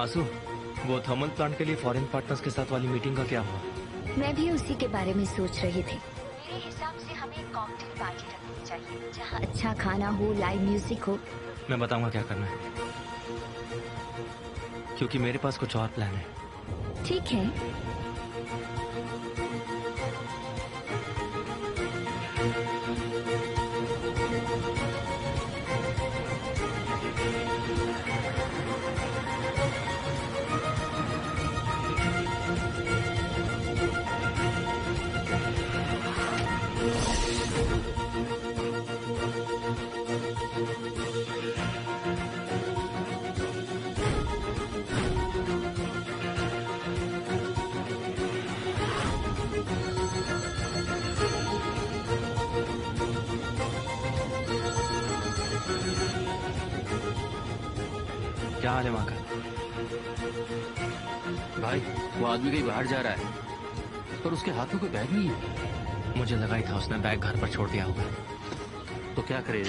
आंसू, वो thermal plant के लिए फॉरेन पार्टनर्स के साथ वाली मीटिंग का क्या हुआ? मैं भी उसी के बारे में सोच रही थी। मेरे हिसाब से हमें एक कॉकटेल पार्टी रखनी चाहिए जहाँ अच्छा खाना हो, लाइव म्यूजिक हो। मैं बताऊंगा क्या करना है, क्योंकि मेरे पास कुछ और प्लान है। ठीक है। क्या हाल है वहां का? भाई, वो आदमी कहीं बाहर जा रहा है, पर उसके हाथ में कोई बैग नहीं है। मुझे लगा ही था उसने बैग घर पर छोड़ दिया होगा। तो क्या करे?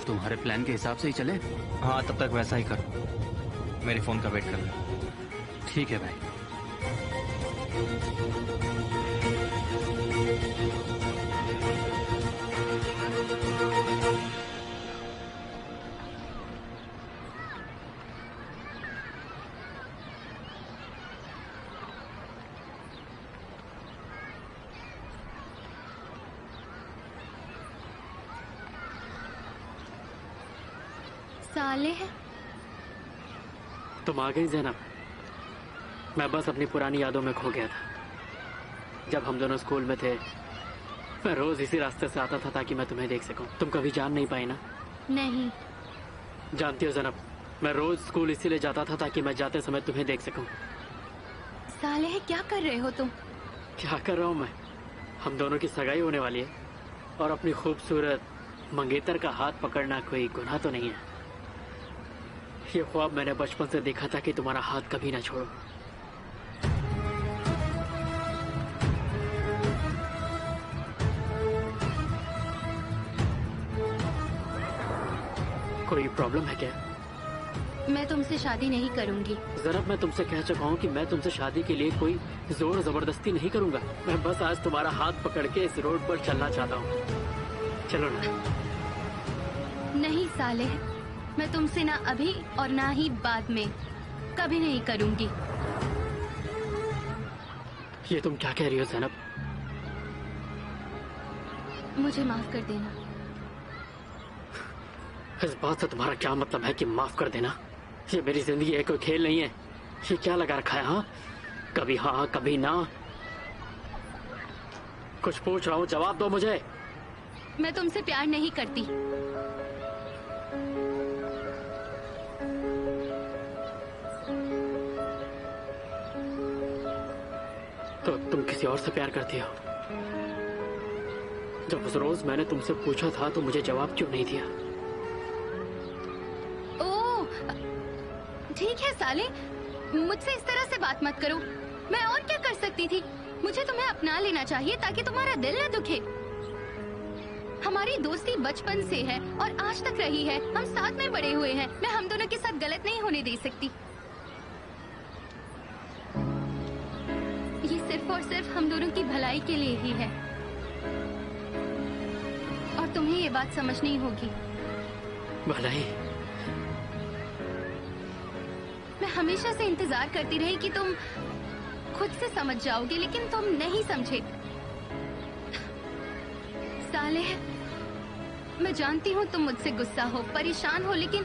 तुम्हारे प्लान के हिसाब से ही चले? हाँ, तब तक वैसा ही करो। मेरे फोन का वेट कर लो। ठीक है भाई। साले है। तुम आ गई ज़ैनब। मैं बस अपनी पुरानी यादों में खो गया था। जब हम दोनों स्कूल में थे, मैं रोज इसी रास्ते से आता था ताकि मैं तुम्हें देख सकूं। तुम कभी जान नहीं पाई ना? नहीं। जानती हो ज़ैनब, मैं रोज स्कूल इसीलिए जाता था ताकि मैं जाते समय तुम्हें देख सकूं। साले है, क्या कर रहे हो तुम? क्या कर रहा हूं मैं? हम दोनों की सगाई होने वाली है और अपनी खूबसूरत मंगेतर का हाथ पकड़ना कोई गुनाह तो नहीं है। ये ख्वाब मैंने बचपन से देखा था कि तुम्हारा हाथ कभी ना छोड़ो। कोई प्रॉब्लम है क्या? मैं तुमसे शादी नहीं करूंगी। ज़रब, मैं तुमसे कह चुका हूँ कि मैं तुमसे शादी के लिए कोई जोर जबरदस्ती नहीं करूंगा। मैं बस आज तुम्हारा हाथ पकड़ के इस रोड पर चलना चाहता हूँ। चलो ना। नहीं साले, मैं तुमसे ना अभी और ना ही बाद में कभी नहीं करूंगी। ये तुम क्या कह रही हो ज़ैनब? मुझे माफ कर देना। इस बात से तुम्हारा क्या मतलब है कि माफ कर देना? ये मेरी जिंदगी है, कोई खेल नहीं है। ये क्या लगा रखा है? हाँ कभी ना। कुछ पूछ रहा हूँ, जवाब दो मुझे। मैं तुमसे प्यार नहीं करती। तो तुम किसी और से प्यार करती हो? जब उस रोज मैंने तुमसे पूछा था तो मुझे जवाब क्यों नहीं दिया? ठीक है साले, मुझसे इस तरह से बात मत करो। मैं और क्या कर सकती थी? मुझे तुम्हें अपना लेना चाहिए ताकि तुम्हारा दिल न दुखे। हमारी दोस्ती बचपन से है और आज तक रही है। हम साथ में बड़े हुए हैं। मैं हम दोनों के साथ गलत नहीं होने दे सकती। ये सिर्फ और सिर्फ हम दोनों की भलाई के लिए ही है और तुम्हें ये बात समझनी होगी। भलाई? मैं हमेशा से इंतजार करती रही कि तुम खुद से समझ जाओगे, लेकिन तुम नहीं समझे। साले, मैं जानती हूँ तुम मुझसे गुस्सा हो, परेशान हो, लेकिन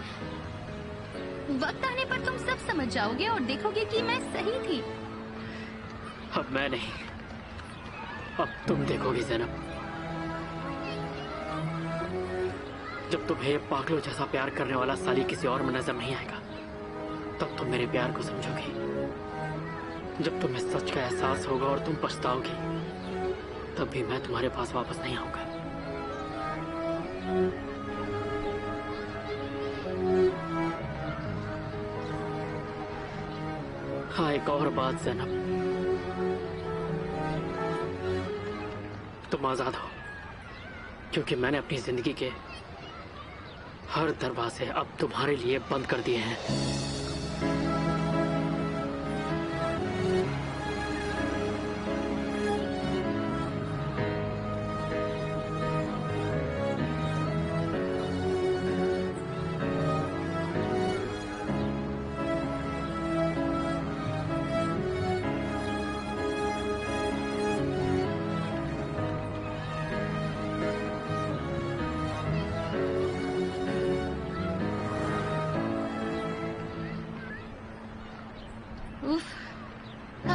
वक्त आने पर तुम सब समझ जाओगे और देखोगे कि मैं सही थी। अब मैं नहीं, अब तुम देखोगी ज़ैनब। जब तुम्हें पागलों जैसा प्यार करने वाला साली किसी और में नजर नहीं आएगा, तब तुम मेरे प्यार को समझोगी। जब तुम्हें सच का एहसास होगा और तुम पछताओगी, तब भी मैं तुम्हारे पास वापस नहीं आऊंगा। हाँ, एक और बात ज़ैनब, तुम आजाद हो, क्योंकि मैंने अपनी जिंदगी के हर दरवाजे अब तुम्हारे लिए बंद कर दिए हैं।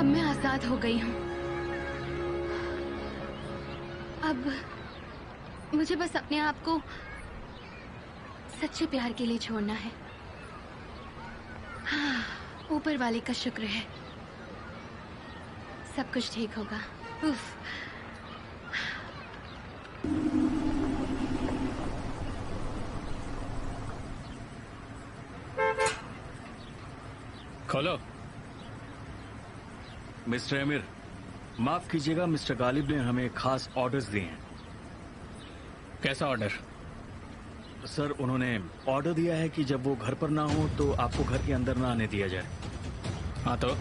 मैं आजाद हो गई हूँ। अब मुझे बस अपने आप को सच्चे प्यार के लिए छोड़ना है। हाँ, ऊपर वाले का शुक्र है, सब कुछ ठीक होगा। उफ। खोलो। मिस्टर अमीर, माफ कीजिएगा, मिस्टर गालिब ने हमें खास ऑर्डर्स दिए हैं। कैसा ऑर्डर? सर, उन्होंने ऑर्डर दिया है कि जब वो घर पर ना हो तो आपको घर के अंदर ना आने दिया जाए। हाँ तो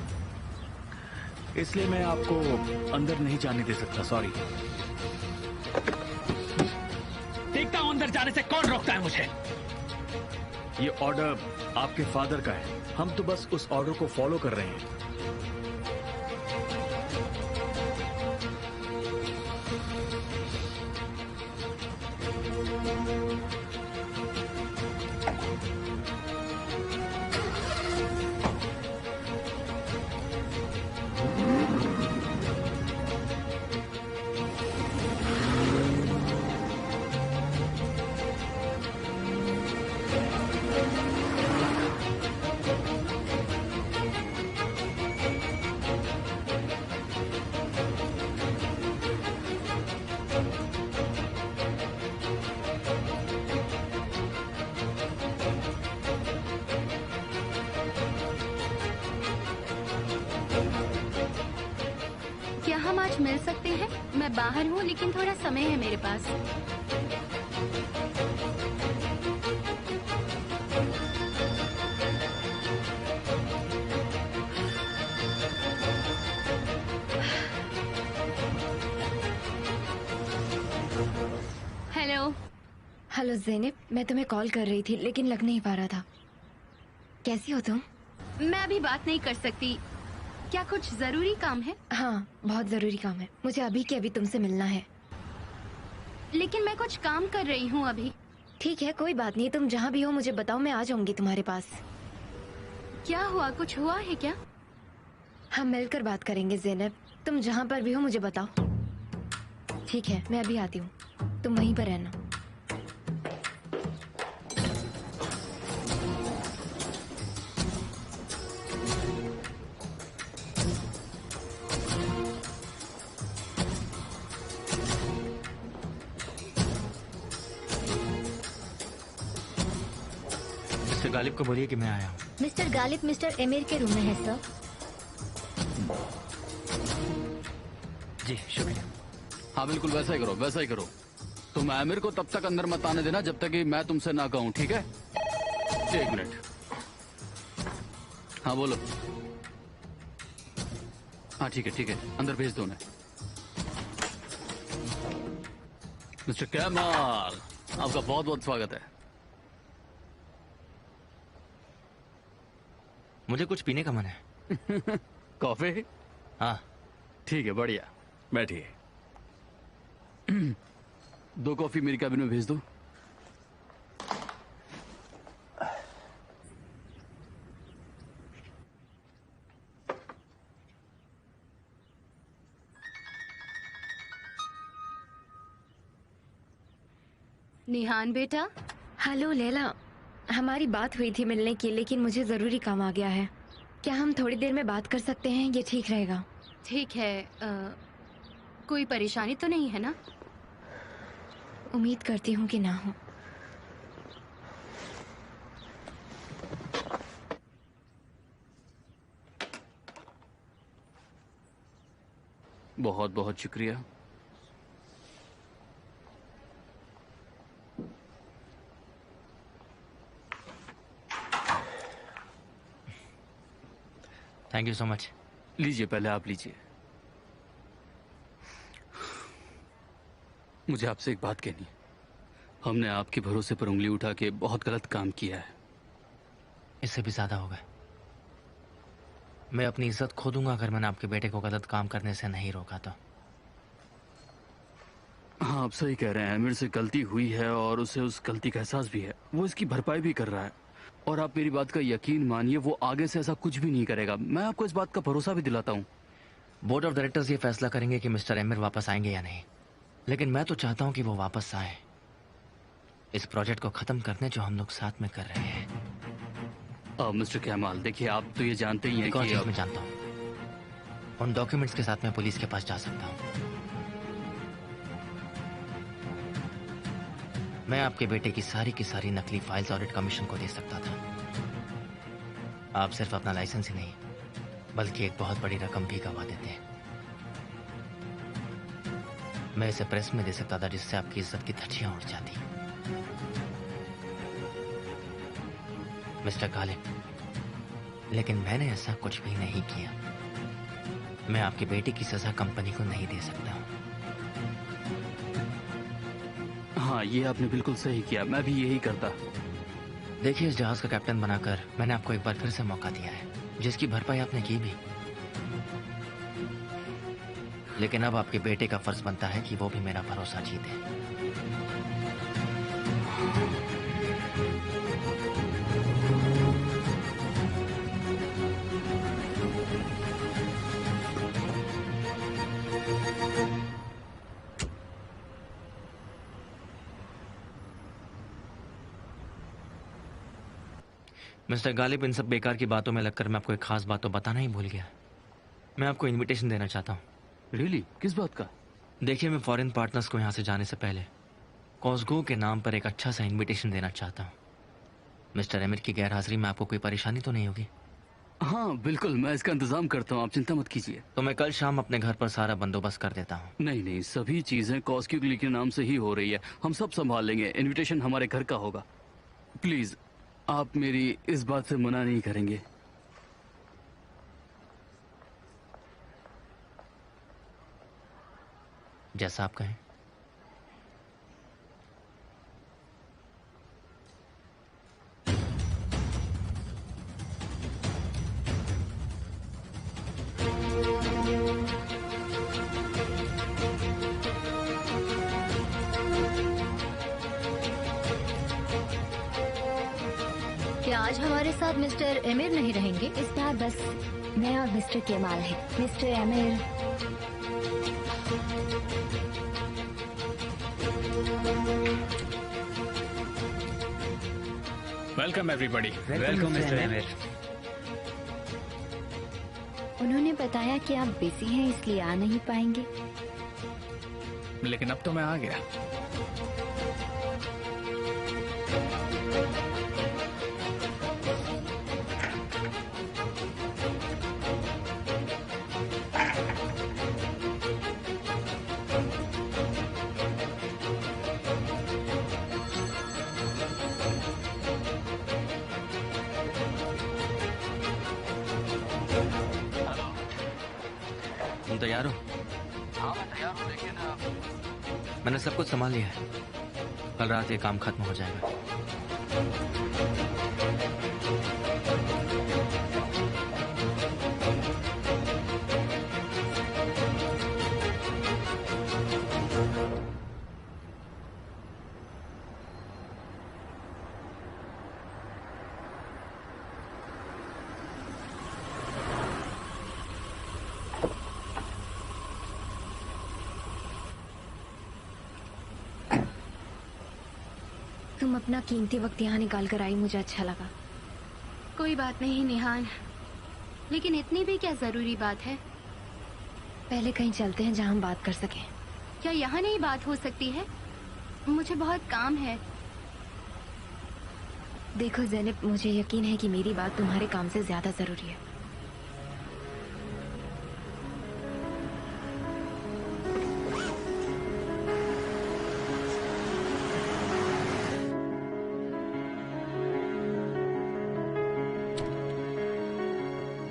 इसलिए मैं आपको अंदर नहीं जाने दे सकता, सॉरी। देखता हूं अंदर जाने से कौन रोकता है मुझे। ये ऑर्डर आपके फादर का है, हम तो बस उस ऑर्डर को फॉलो कर रहे हैं। क्या हम आज मिल सकते हैं? मैं बाहर हूँ लेकिन थोड़ा समय है मेरे पास। हेलो। हेलो ज़ैनब, मैं तुम्हें कॉल कर रही थी लेकिन लग नहीं पा रहा था। कैसी हो तुम? मैं अभी बात नहीं कर सकती। क्या कुछ जरूरी काम है? हाँ, बहुत जरूरी काम है। मुझे अभी के अभी तुमसे मिलना है। लेकिन मैं कुछ काम कर रही हूँ अभी। ठीक है, कोई बात नहीं, तुम जहाँ भी हो मुझे बताओ, मैं आ जाऊंगी तुम्हारे पास। क्या हुआ? कुछ हुआ है क्या? हम मिलकर बात करेंगे ज़ैनब, तुम जहाँ पर भी हो मुझे बताओ। ठीक है, मैं अभी आती हूँ, तुम वहीं पर रहना। मिस्टर गालिब को बोलिए कि मैं आया हूँ। मिस्टर गालिब मिस्टर एमिर के रूम में है सर। जी शुक्रिया। हाँ बिल्कुल वैसा ही करो, वैसा ही करो। तुम आमिर को तब तक अंदर मत आने देना जब तक कि मैं तुमसे ना कहूँ, ठीक है? एक मिनट। हाँ बोलो। हाँ ठीक है, अंदर भेज दो उन्हें। मिस्टर कमाल, आपका बहुत बहुत स्वागत है। मुझे कुछ पीने का मन है। कॉफी? हाँ। ठीक है, बढ़िया। बैठिए। 2 कॉफी मेरी कैबिन में भेज दो। निहान बेटा। हेलो लैला, हमारी बात हुई थी मिलने की, लेकिन मुझे जरूरी काम आ गया है। क्या हम थोड़ी देर में बात कर सकते हैं? ये ठीक रहेगा? ठीक है। कोई परेशानी तो नहीं है ना? उम्मीद करती हूँ कि ना हो। बहुत बहुत शुक्रिया। Thank you so much. लीजिए, पहले आप लीजिए। मुझे आपसे एक बात कहनी है। हमने आपके भरोसे पर उंगली उठा के बहुत गलत काम किया है। इससे भी ज्यादा होगा। मैं अपनी इज्जत खो दूंगा अगर मैंने आपके बेटे को गलत काम करने से नहीं रोका तो। हाँ, आप सही कह रहे हैं। मेरे से गलती हुई है और उसे उस गलती का एहसास भी है। वो इसकी भरपाई भी कर रहा है। और आप मेरी बात का यकीन मानिए, वो आगे से ऐसा कुछ भी नहीं करेगा। मैं आपको इस बात का भरोसा भी दिलाता हूँ। बोर्ड ऑफ डायरेक्टर्स ये फैसला करेंगे कि मिस्टर एमिर वापस आएंगे या नहीं, लेकिन मैं तो चाहता हूँ कि वो वापस आए, इस प्रोजेक्ट को खत्म करने जो हम लोग साथ में कर रहे हैं। मिस्टर कैमाल, देखिए आप तो ये जानते ही हैं एक और कि चीज मैं जानता हूँ, उन डॉक्यूमेंट्स के साथ मैं पुलिस के पास जा सकता हूँ। मैं आपके बेटे की सारी नकली फाइल्स ऑडिट कमीशन को दे सकता था। आप सिर्फ अपना लाइसेंस ही नहीं बल्कि एक बहुत बड़ी रकम भी गवा देते हैं। मैं इसे प्रेस में दे सकता था जिससे आपकी इज्जत की धज्जियां उड़ जाती। मिस्टर गालिब, लेकिन मैंने ऐसा कुछ भी नहीं किया। मैं आपकी बेटी की सजा कंपनी को नहीं दे सकता हूं। हाँ, ये आपने बिल्कुल सही किया, मैं भी यही करता। देखिए, इस जहाज का कैप्टन बनाकर मैंने आपको एक बार फिर से मौका दिया है, जिसकी भरपाई आपने की भी। लेकिन अब आपके बेटे का फर्ज बनता है कि वो भी मेरा भरोसा जीते। मिस्टर गालिब, इन सब बेकार की बातों में लगकर मैं आपको एक खास बात तो बताना ही भूल गया। मैं आपको इनविटेशन देना चाहता हूँ। रियली? किस बात का? देखिए, मैं फॉरेन पार्टनर्स को यहाँ से जाने से पहले कॉस्गो के नाम पर एक अच्छा सा इनविटेशन देना चाहता हूँ। मिस्टर एमिर की गैरहाजिरी में आपको कोई परेशानी तो नहीं होगी? हाँ बिल्कुल, मैं इसका इंतजाम करता हूँ, आप चिंता मत कीजिए। तो मैं कल शाम अपने घर पर सारा बंदोबस्त कर देता हूँ। नहीं नहीं, सभी चीजें कॉस्क्यूली के नाम से ही हो रही है, हम सब संभाल लेंगे। इनविटेशन हमारे घर का होगा। प्लीज आप मेरी इस बात से मना नहीं करेंगे? जैसा आप कहें। क्या आज हमारे साथ मिस्टर एमिर नहीं रहेंगे? इस बार बस मैं और मिस्टर केमाल है। Mister emir welcome everybody. Welcome mister emir. उन्होंने बताया कि आप बिजी हैं इसलिए आ नहीं पाएंगे। लेकिन अब तो मैं आ गया। तुम तैयार हो? हाँ मैं तैयार हूँ, लेकिन मैंने सब कुछ संभाल लिया है। कल रात ये काम खत्म हो जाएगा। तुम अपना कीमती वक्त यहाँ निकाल कर आई, मुझे अच्छा लगा। कोई बात नहीं निहाल, लेकिन इतनी भी क्या जरूरी बात है? पहले कहीं चलते हैं जहाँ हम बात कर सकें। क्या यहाँ नहीं बात हो सकती है? मुझे बहुत काम है। देखो ज़ैनब, मुझे यकीन है कि मेरी बात तुम्हारे काम से ज्यादा जरूरी है।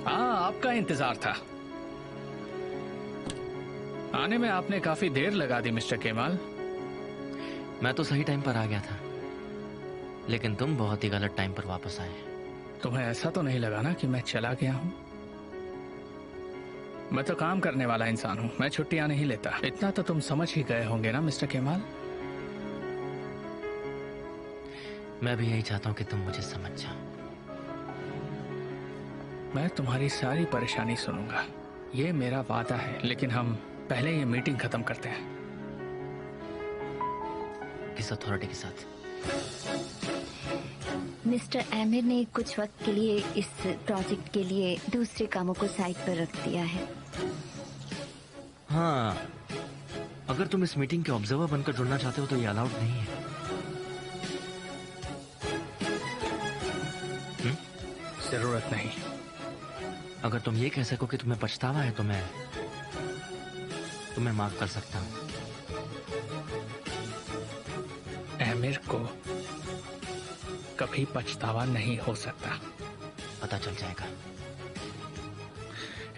हाँ, आपका इंतजार था। आने में आपने काफी देर लगा दी मिस्टर केमाल। मैं तो सही टाइम पर आ गया था, लेकिन तुम बहुत ही गलत टाइम पर वापस आए। तुम्हें ऐसा तो नहीं लगा ना कि मैं चला गया हूँ? मैं तो काम करने वाला इंसान हूँ, मैं छुट्टियां नहीं लेता। इतना तो तुम समझ ही गए होंगे ना मिस्टर केमाल? मैं भी यही चाहता हूँ कि तुम मुझे समझ जाओ। मैं तुम्हारी सारी परेशानी सुनूंगा, ये मेरा वादा है, लेकिन हम पहले ये मीटिंग खत्म करते हैं। किस अथॉरिटी के साथ? मिस्टर एमिर ने कुछ वक्त के लिए इस प्रोजेक्ट के लिए दूसरे कामों को साइड पर रख दिया है। हाँ, अगर तुम इस मीटिंग के ऑब्जर्वर बनकर जुड़ना चाहते हो तो ये अलाउड नहीं है। जरूरत नहीं। अगर तुम ये कह सको कि तुम्हें पछतावा है तो मैं तुम्हें माफ कर सकता हूँ। एमिर को कभी पछतावा नहीं हो सकता। पता चल जाएगा।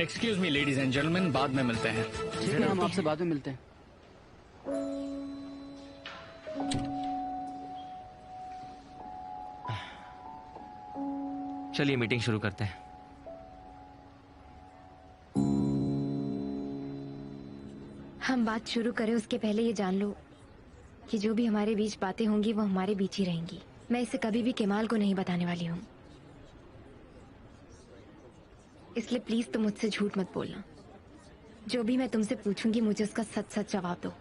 Excuse me ladies and gentleman, बाद में मिलते हैं। ठीक है, हम आपसे बाद में मिलते हैं। चलिए मीटिंग शुरू करते हैं। हम बात शुरू करें उसके पहले ये जान लो कि जो भी हमारे बीच बातें होंगी वो हमारे बीच ही रहेंगी। मैं इसे कभी भी केमाल को नहीं बताने वाली हूँ, इसलिए प्लीज तुम मुझसे झूठ मत बोलना। जो भी मैं तुमसे पूछूंगी मुझे उसका सच सच जवाब दो।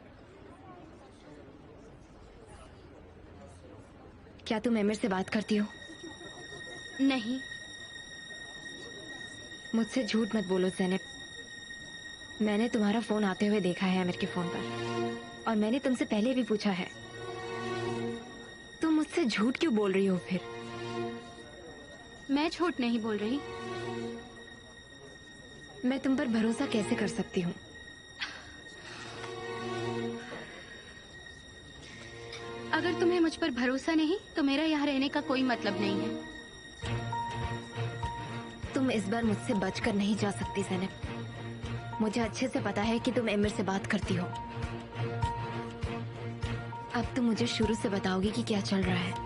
क्या तुम एमिर से बात करती हो? नहीं। मुझसे झूठ मत बोलो ज़ैनब। मैंने तुम्हारा फोन आते हुए देखा है एमिर के फोन पर, और मैंने तुमसे पहले भी पूछा है। तुम मुझसे झूठ क्यों बोल रही हो फिर? मैं झूठ नहीं बोल रही। मैं तुम पर भरोसा कैसे कर सकती हूँ? अगर तुम्हें मुझ पर भरोसा नहीं तो मेरा यहाँ रहने का कोई मतलब नहीं है। तुम इस बार मुझसे बचकर नहीं जा सकती ज़ैनब। मुझे अच्छे से पता है कि तुम एमिर से बात करती हो। अब तुम मुझे शुरू से बताओगी कि क्या चल रहा है।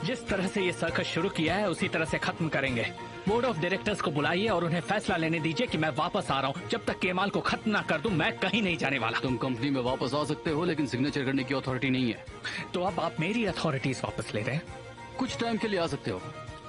जिस तरह से ये सर्कस शुरू किया है उसी तरह से खत्म करेंगे। बोर्ड ऑफ डायरेक्टर्स को बुलाइए और उन्हें फैसला लेने दीजिए कि मैं वापस आ रहा हूँ। जब तक केमाल को खत्म ना कर दूं मैं कहीं नहीं जाने वाला। तुम कंपनी में वापस आ सकते हो, लेकिन सिग्नेचर करने की अथॉरिटी नहीं है। तो अब आप मेरी अथॉरिटीज वापस ले रहे हैं? कुछ टाइम के लिए आ सकते हो।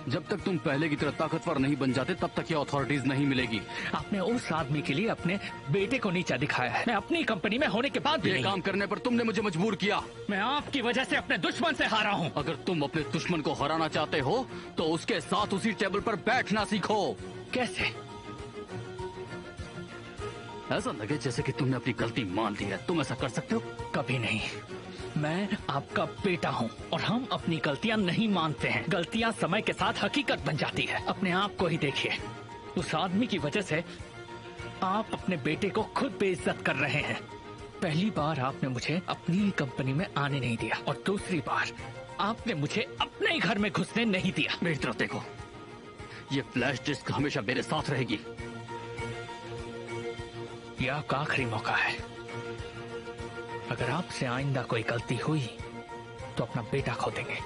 जब तक तुम पहले की तरह ताकतवर नहीं बन जाते तब तक ये अथॉरिटीज नहीं मिलेगी। आपने उस आदमी के लिए अपने बेटे को नीचा दिखाया है। मैं अपनी कंपनी में होने के बाद भी ये नहीं। काम करने पर तुमने मुझे मजबूर किया। मैं आपकी वजह से अपने दुश्मन से हारा हूँ। अगर तुम अपने दुश्मन को हराना चाहते हो तो उसके साथ उसी टेबल पर बैठना सीखो। कैसे? ऐसा लगे जैसे कि तुमने अपनी गलती मान ली है। तुम ऐसा कर सकते हो? कभी नहीं। मैं आपका बेटा हूँ और हम अपनी गलतियाँ नहीं मानते हैं। गलतियाँ समय के साथ हकीकत बन जाती है। अपने आप को ही देखिए। उस आदमी की वजह से आप अपने बेटे को खुद बेइज्जत कर रहे हैं। पहली बार आपने मुझे अपनी ही कंपनी में आने नहीं दिया और दूसरी बार आपने मुझे अपने ही घर में घुसने नहीं दिया। मेरी तरफ देखो, ये फ्लैश डिस्क हमेशा मेरे साथ रहेगी। यह आपका आखिरी मौका है। अगर आपसे आइंदा कोई गलती हुई तो अपना बेटा खो देंगे।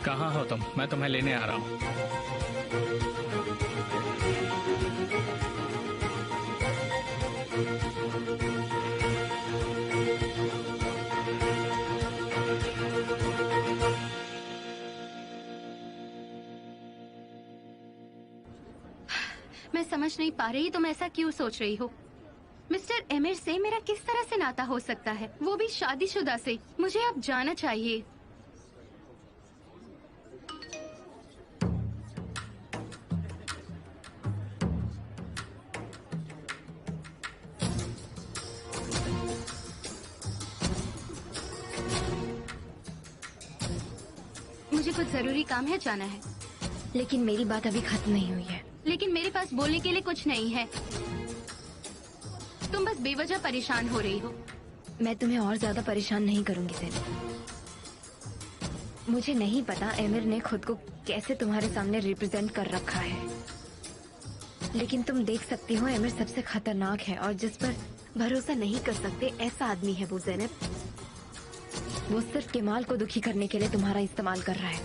कहाँ हो तुम? मैं तुम्हें लेने आ रहा हूँ। मैं समझ नहीं पा रही तुम ऐसा क्यों सोच रही हो। मिस्टर एमिर से मेरा किस तरह से नाता हो सकता है, वो भी शादीशुदा से। मुझे अब जाना चाहिए। कुछ जरूरी काम है, जाना है। लेकिन मेरी बात अभी खत्म नहीं हुई है। लेकिन मेरे पास बोलने के लिए कुछ नहीं है। तुम बस बेवजह परेशान हो रही हो। मैं तुम्हें और ज्यादा परेशान नहीं करूंगी ज़ेनब। मुझे नहीं पता एमिर ने खुद को कैसे तुम्हारे सामने रिप्रेजेंट कर रखा है, लेकिन तुम देख सकती हो एमिर सबसे खतरनाक है और जिस पर भरोसा नहीं कर सकते ऐसा आदमी है वो ज़ेनब। वो सिर्फ केमाल को दुखी करने के लिए तुम्हारा इस्तेमाल कर रहा है।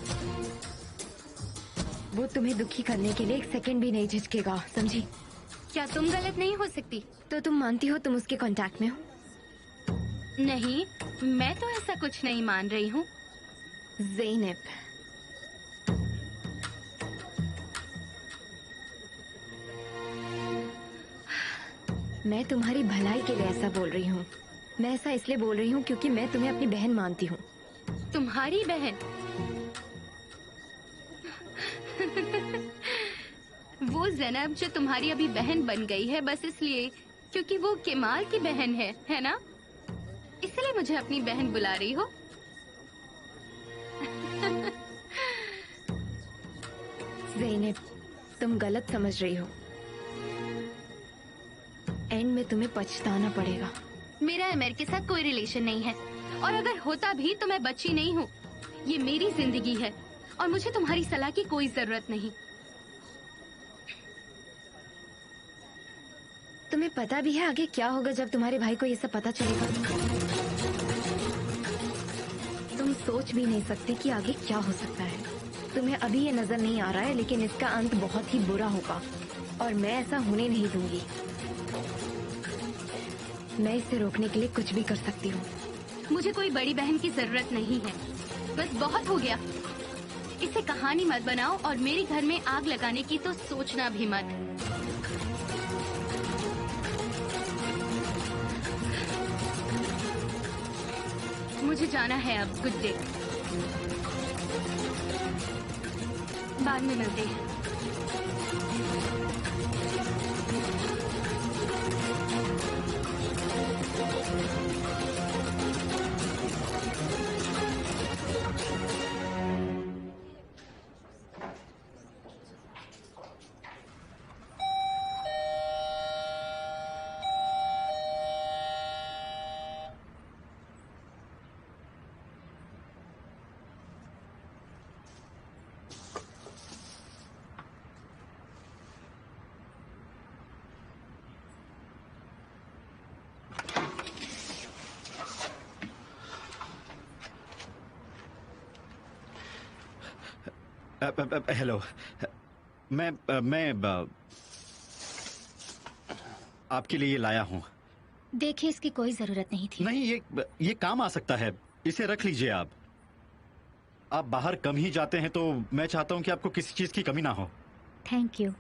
वो तुम्हें दुखी करने के लिए एक सेकंड भी नहीं झिझकेगा, समझी? क्या तुम गलत नहीं हो सकती? तो तुम मानती हो तुम उसके कांटेक्ट में हो? नहीं, मैं तो ऐसा कुछ नहीं मान रही हूँ। ज़ेनब, मैं तुम्हारी भलाई के लिए ऐसा बोल रही हूँ। मैं ऐसा इसलिए बोल रही हूँ क्योंकि मैं तुम्हें अपनी बहन मानती हूँ। तुम्हारी बहन? वो ज़ेनब जो तुम्हारी अभी बहन बन गई है बस इसलिए क्योंकि वो केमाल की बहन है ना? इसलिए मुझे अपनी बहन बुला रही हो? ज़ेनब, तुम गलत समझ रही हो। एंड में तुम्हें पछताना पड़ेगा। मेरा एमिर के साथ कोई रिलेशन नहीं है और अगर होता भी तो मैं बच्ची नहीं हूँ। ये मेरी जिंदगी है और मुझे तुम्हारी सलाह की कोई जरूरत नहीं। तुम्हें पता भी है आगे क्या होगा जब तुम्हारे भाई को ये सब पता चलेगा? तुम सोच भी नहीं सकते कि आगे क्या हो सकता है। तुम्हें अभी ये नजर नहीं आ रहा है लेकिन इसका अंत बहुत ही बुरा होगा और मैं ऐसा होने नहीं दूंगी। मैं इसे रोकने के लिए कुछ भी कर सकती हूँ। मुझे कोई बड़ी बहन की जरूरत नहीं है, बस बहुत हो गया। इसे कहानी मत बनाओ और मेरे घर में आग लगाने की तो सोचना भी मत। मुझे जाना है अब। Good day. बाद में मिलते हैं। हेलो, मैं आपके लिए लाया हूँ। देखिए, इसकी कोई जरूरत नहीं थी। नहीं, ये काम आ सकता है। इसे रख लीजिए। आप बाहर कम ही जाते हैं तो मैं चाहता हूँ कि आपको किसी चीज की कमी ना हो। Thank you.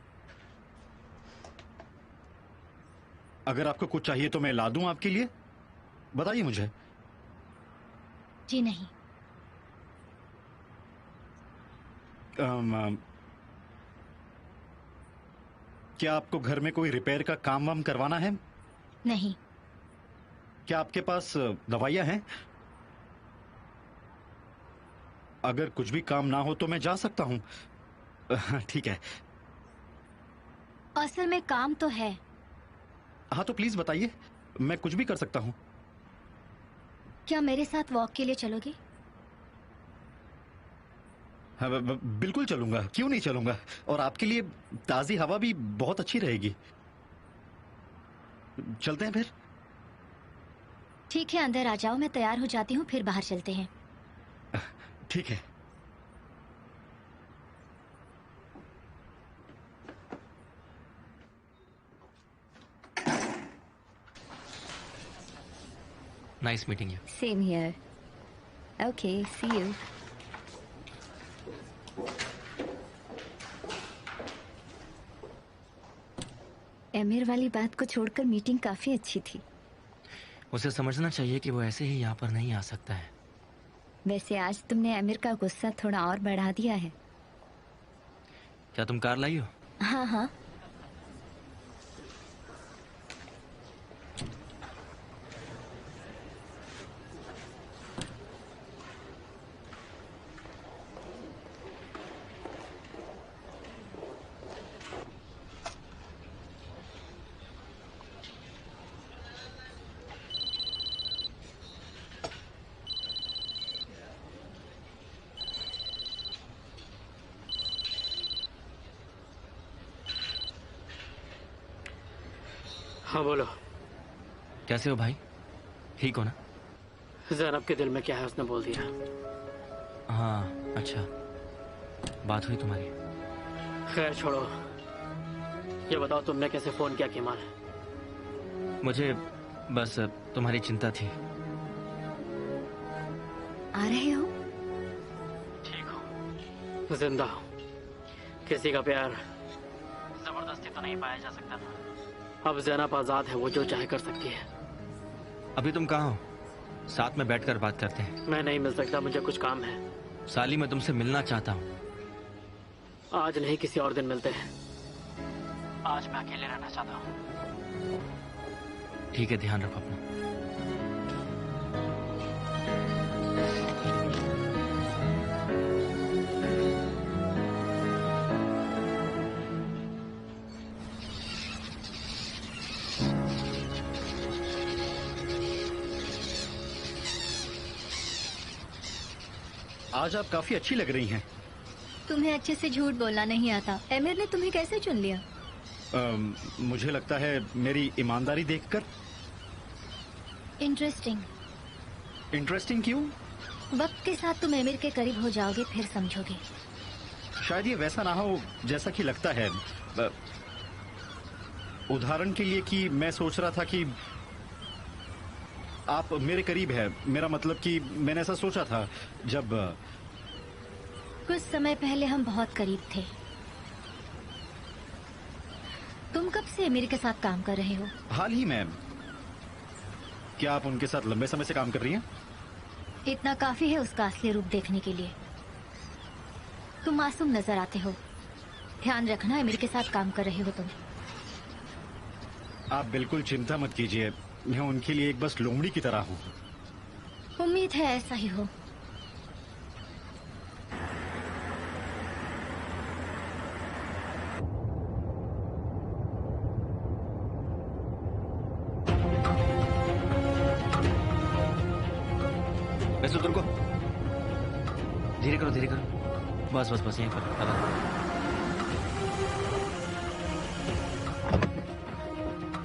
अगर आपको कुछ चाहिए तो मैं ला दूं आपके लिए। बताइए मुझे। जी नहीं। क्या आपको घर में कोई रिपेयर का काम वाम करवाना है? नहीं। क्या आपके पास दवाइयां हैं? अगर कुछ भी काम ना हो तो मैं जा सकता हूं। ठीक है। असल में काम तो है। हाँ तो प्लीज बताइए, मैं कुछ भी कर सकता हूं। क्या मेरे साथ वॉक के लिए चलोगे? हाँ, बिल्कुल चलूंगा। क्यों नहीं चलूंगा। और आपके लिए ताजी हवा भी बहुत अच्छी रहेगी। चलते हैं फिर। ठीक है, अंदर आ जाओ, मैं तैयार हो जाती हूँ, फिर बाहर चलते हैं। ठीक है। Nice meeting you. Same here. Okay, see you. Emir वाली बात को छोड़कर मीटिंग काफी अच्छी थी। उसे समझना चाहिए कि वो ऐसे ही यहाँ पर नहीं आ सकता है। वैसे आज तुमने एमिर का गुस्सा थोड़ा और बढ़ा दिया है। क्या तुम कार लाई हो? हाँ हाँ। हाँ बोलो। कैसे हो भाई? ठीक हो ना? जैनब के दिल में क्या है उसने बोल दिया। हाँ अच्छा, बात हुई तुम्हारी? खैर छोड़ो, ये बताओ तुमने कैसे फोन किया केमाल? मुझे बस तुम्हारी चिंता थी। आ रहे हो? ठीक हो, जिंदा हो। किसी का प्यार जबरदस्ती तो नहीं पाया जा सकता था। अब जैनब आजाद है, वो जो चाहे कर सकती है। अभी तुम कहाँ हो? साथ में बैठकर बात करते हैं। मैं नहीं मिल सकता, मुझे कुछ काम है। साली मैं तुमसे मिलना चाहता हूँ। आज नहीं, किसी और दिन मिलते हैं। आज मैं अकेले रहना चाहता हूँ। ठीक है, ध्यान रखो अपना। आज आप काफी अच्छी लग रही हैं। तुम्हें अच्छे से झूठ बोलना नहीं आता। एमिर ने तुम्हें कैसे चुन लिया? मुझे लगता है मेरी ईमानदारी देखकर। इंटरेस्टिंग। इंटरेस्टिंग क्यों? वक्त के साथ तुम एमिर के करीब हो जाओगे, फिर समझोगे। शायद ये वैसा ना हो जैसा कि लगता है। उदाहरण के लिए कि मैं सोच रहा था कि आप मेरे करीब है। मेरा मतलब कि मैंने ऐसा सोचा था जब कुछ समय पहले हम बहुत करीब थे। तुम कब से एमिर के साथ काम कर रहे हो? हाल ही में। क्या आप उनके साथ लंबे समय से काम कर रही हैं? इतना काफी है उसका असली रूप देखने के लिए। तुम मासूम नजर आते हो। ध्यान रखना, एमिर के साथ काम कर रहे हो तुम। आप बिल्कुल चिंता मत कीजिए, मैं उनके लिए एक बस लोमड़ी की तरह हूँ। उम्मीद है ऐसा ही हो। वैसे तुमको धीरे करो, धीरे करो। बस बस बस, यहीं पर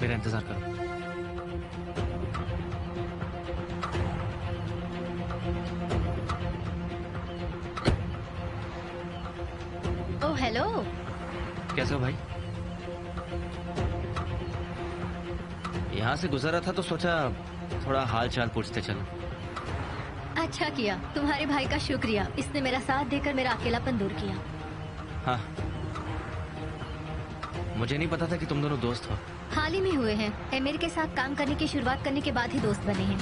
मेरा इंतजार करो। Oh hello. कैसे हो भाई? यहाँ से गुजरा था तो सोचा थोड़ा हाल चाल पूछते चलो। अच्छा किया, तुम्हारे भाई का शुक्रिया। इसने मेरा साथ देकर मेरा अकेलापन दूर किया। हाँ, मुझे नहीं पता था कि तुम दोनों दोस्त हो। हाल ही में हुए हैं। एमिर के साथ काम करने की शुरुआत करने के बाद ही दोस्त बने हैं।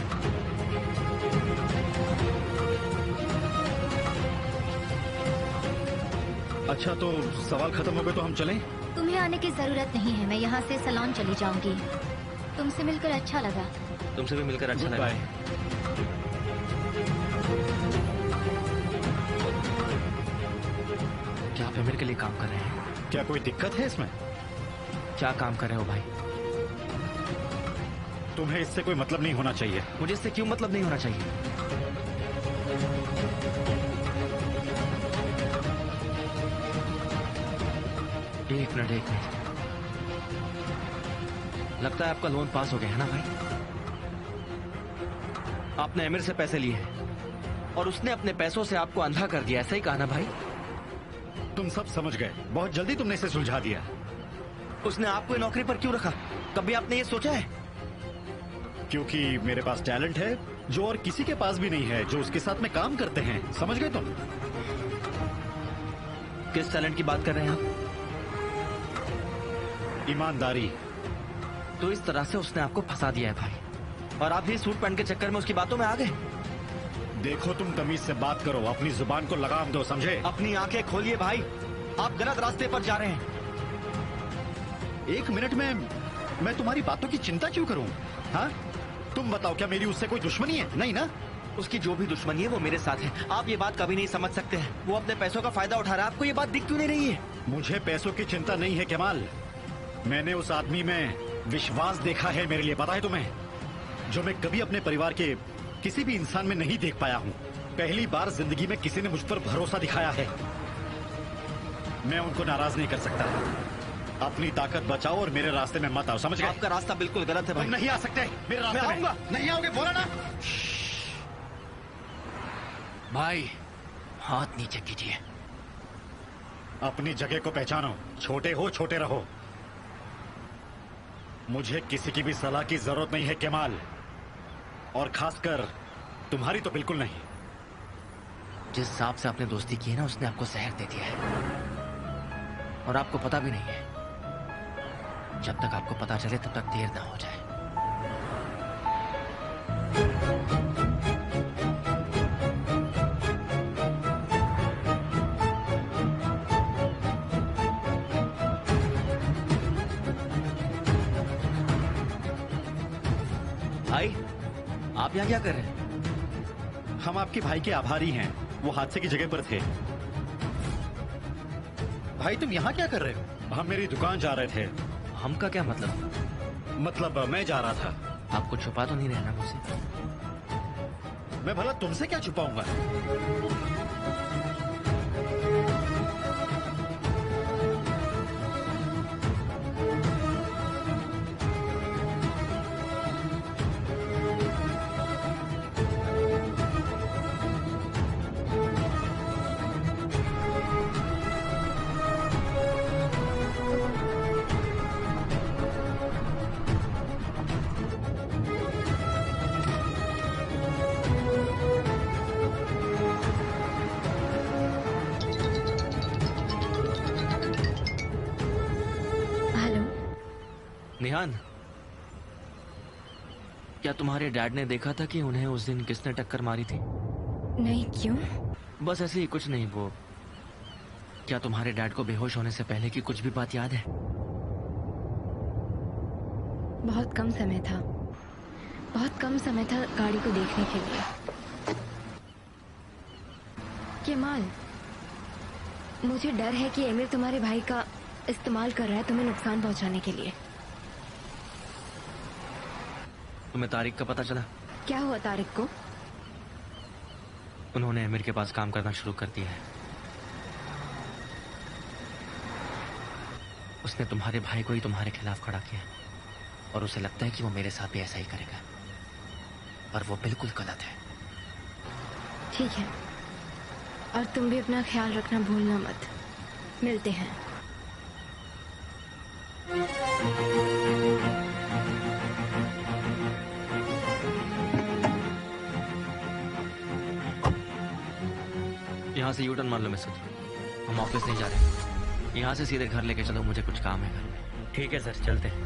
अच्छा, तो सवाल खत्म हो गए तो हम चलें? तुम्हें आने की जरूरत नहीं है, मैं यहाँ से सलोन चली जाऊंगी। तुमसे मिलकर अच्छा लगा। तुमसे भी मिलकर अच्छा लगा। क्या आप एमिर के लिए काम कर रहे हैं? क्या कोई दिक्कत है इसमें? क्या काम कर रहे हो भाई? तुम्हें इससे कोई मतलब नहीं होना चाहिए। मुझे इससे क्यों मतलब नहीं होना चाहिए? एक मिनट, एक मिनट। लगता है आपका लोन पास हो गया है ना भाई? आपने एमिर से पैसे लिए हैं और उसने अपने पैसों से आपको अंधा कर दिया, ऐसा ही कहा ना भाई? तुम सब समझ गए। बहुत जल्दी तुमने इसे सुलझा दिया। उसने आपको नौकरी पर क्यों रखा? कभी आपने ये सोचा है? क्योंकि मेरे पास टैलेंट है जो और किसी के पास भी नहीं है, जो उसके साथ में काम करते हैं। समझ गए तुम? किस टैलेंट की बात कर रहे हैं आप? ईमानदारी। तो इस तरह से उसने आपको फंसा दिया है भाई, और आप भी सूट पहन के चक्कर में उसकी बातों में आ गए। देखो, तुम तमीज से बात करो, अपनी जुबान को लगाम दो, समझे? अपनी आंखें खोलिए भाई, आप गलत रास्ते पर जा रहे हैं। एक मिनट में मैं तुम्हारी बातों की चिंता क्यों करूं? हाँ, तुम बताओ, क्या मेरी उससे कोई दुश्मनी है? नहीं ना? उसकी जो भी दुश्मनी है वो मेरे साथ है। आप ये बात कभी नहीं समझ सकते हैं। वो अपने पैसों का फायदा उठा रहा है। आपको ये बात दिख क्यों नहीं रही है? मुझे पैसों की चिंता नहीं है केमाल। मैंने उस आदमी में विश्वास देखा है, मेरे लिए पता है तुम्हें, जो मैं कभी अपने परिवार के किसी भी इंसान में नहीं देख पाया हूँ। पहली बार जिंदगी में किसी ने मुझ पर भरोसा दिखाया है। मैं उनको नाराज नहीं कर सकता। अपनी ताकत बचाओ और मेरे रास्ते में मत आओ, समझ गए? आपका रास्ता बिल्कुल गलत है तुम भाई। नहीं आ सकते मेरे रास्ते में। आऊंगा। नहीं आओगे, बोला ना। भाई हाथ नीचे कीजिए। अपनी जगह को पहचानो, छोटे हो छोटे रहो। मुझे किसी की भी सलाह की जरूरत नहीं है केमाल, और खासकर तुम्हारी तो बिल्कुल नहीं। जिस हिसाब से आपने दोस्ती की है ना, उसने आपको जहर दे दिया है, और आपको पता भी नहीं है। जब तक आपको पता चले तब तक देर ना हो जाए। भाई आप यहाँ क्या कर रहे हैं? हम आपके भाई के आभारी हैं, वो हादसे की जगह पर थे। भाई तुम यहाँ क्या कर रहे हो? हम मेरी दुकान जा रहे थे। हम का क्या मतलब? मतलब मैं जा रहा था। आपको छुपा तो नहीं रहना मुझसे? मैं भला तुमसे क्या छुपाऊंगा? निहान, क्या तुम्हारे डैड ने देखा था कि उन्हें उस दिन किसने टक्कर मारी थी? नहीं, क्यों? बस ऐसे ही, कुछ नहीं। वो क्या तुम्हारे डैड को बेहोश होने से पहले की कुछ भी बात याद है? बहुत कम समय था, बहुत कम समय था गाड़ी को देखने के लिए। केमाल, मुझे डर है कि एमिर तुम्हारे भाई का इस्तेमाल कर रहा है तुम्हें नुकसान पहुंचाने के लिए। तुम्हें तारिक का पता चला? क्या हुआ तारिक को? उन्होंने एमिर के पास काम करना शुरू कर दिया है। उसने तुम्हारे भाई को ही तुम्हारे खिलाफ खड़ा किया, और उसे लगता है कि वो मेरे साथ भी ऐसा ही करेगा, पर वो बिल्कुल गलत है। ठीक है, और तुम भी अपना ख्याल रखना भूलना मत। मिलते हैं। यहाँ से यूटर्न मार लो मैसेज। हम ऑफिस नहीं जा रहे, यहाँ से सीधे घर लेके चलो, मुझे कुछ काम है घर में। ठीक है सर, चलते हैं।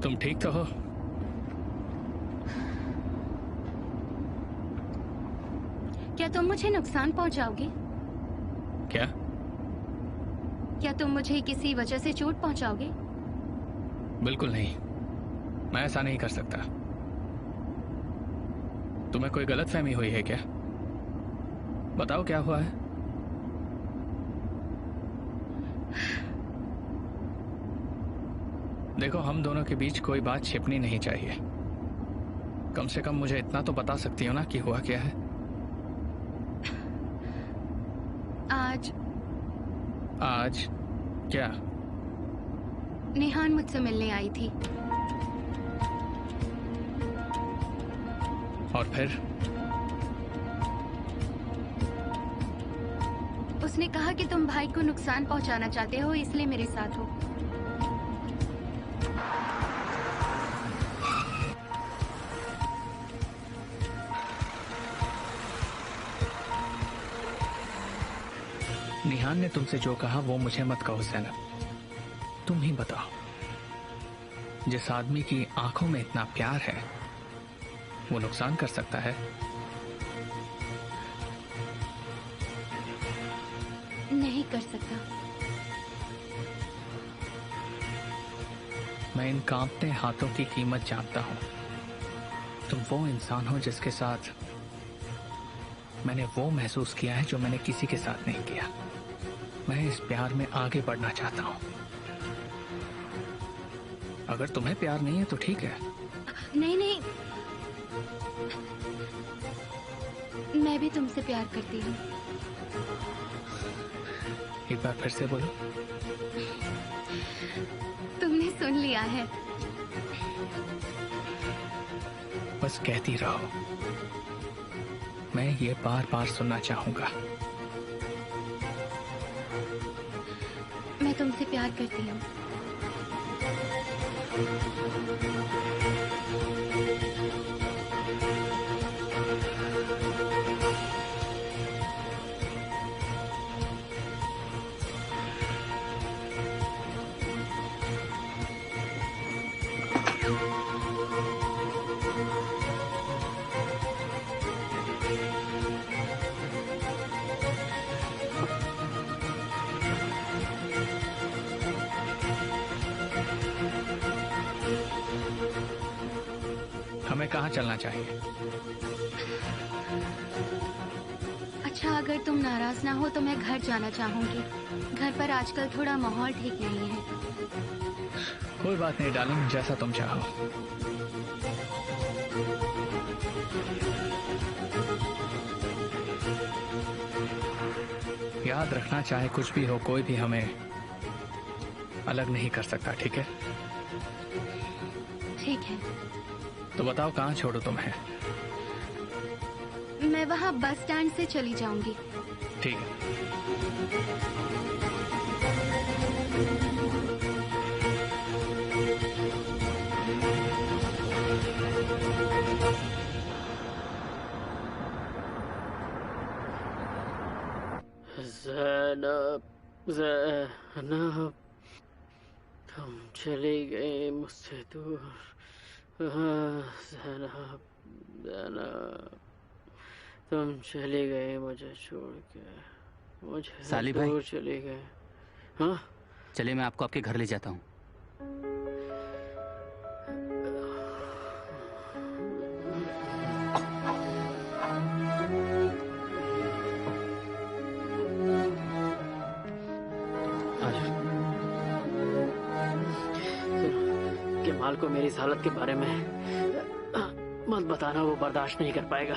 तुम ठीक तो हो? क्या तुम मुझे नुकसान पहुंचाओगे? क्या? क्या तुम मुझे किसी वजह से चोट पहुंचाओगे? बिल्कुल नहीं, मैं ऐसा नहीं कर सकता। तुम्हें कोई गलतफहमी हुई है क्या? बताओ क्या हुआ है? देखो, हम दोनों के बीच कोई बात छिपनी नहीं चाहिए। कम से कम मुझे इतना तो बता सकती हो ना कि हुआ क्या है? आज क्या? निहान मुझसे मिलने आई थी। और फिर? उसने कहा कि तुम भाई को नुकसान पहुंचाना चाहते हो, इसलिए मेरे साथ हो। निहान ने तुमसे जो कहा वो मुझे मत कहो ज़ैनब, तुम ही बताओ। जिस आदमी की आंखों में इतना प्यार है वो नुकसान कर सकता है? नहीं कर सकता। मैं इन कांपते हाथों की कीमत जानता हूं। तुम वो इंसान हो जिसके साथ मैंने वो महसूस किया है जो मैंने किसी के साथ नहीं किया। मैं इस प्यार में आगे बढ़ना चाहता हूं। अगर तुम्हें प्यार नहीं है तो ठीक है। नहीं नहीं, मैं भी तुमसे प्यार करती हूँ। एक बार फिर से बोलो। तुमने सुन लिया है। बस कहती रहो, मैं ये बार बार सुनना चाहूंगा। मैं तुमसे प्यार करती हूँ। हमें कहाँ चलना चाहिए? अच्छा, अगर तुम नाराज ना हो तो मैं घर जाना चाहूंगी। घर पर आजकल थोड़ा माहौल ठीक नहीं है। कोई बात नहीं डार्लिंग, जैसा तुम चाहो। याद रखना, चाहे कुछ भी हो, कोई भी हमें अलग नहीं कर सकता, ठीक है? ठीक है। तो बताओ कहाँ छोड़ो तुम्हें? मैं वहाँ बस स्टैंड से चली जाऊंगी। ठीक है। ज़ैनब, ज़ैनब, तुम चली गई मुझसे दूर। ज़ैनब, ज़ैनब, तुम चली गई मुझे छोड़ के, मुझे साली भाई। दूर चली गई। हाँ, चलिए मैं आपको आपके घर ले जाता हूँ। केमाल को मेरी इस हालत के बारे में मत बताना, वो बर्दाश्त नहीं कर पाएगा।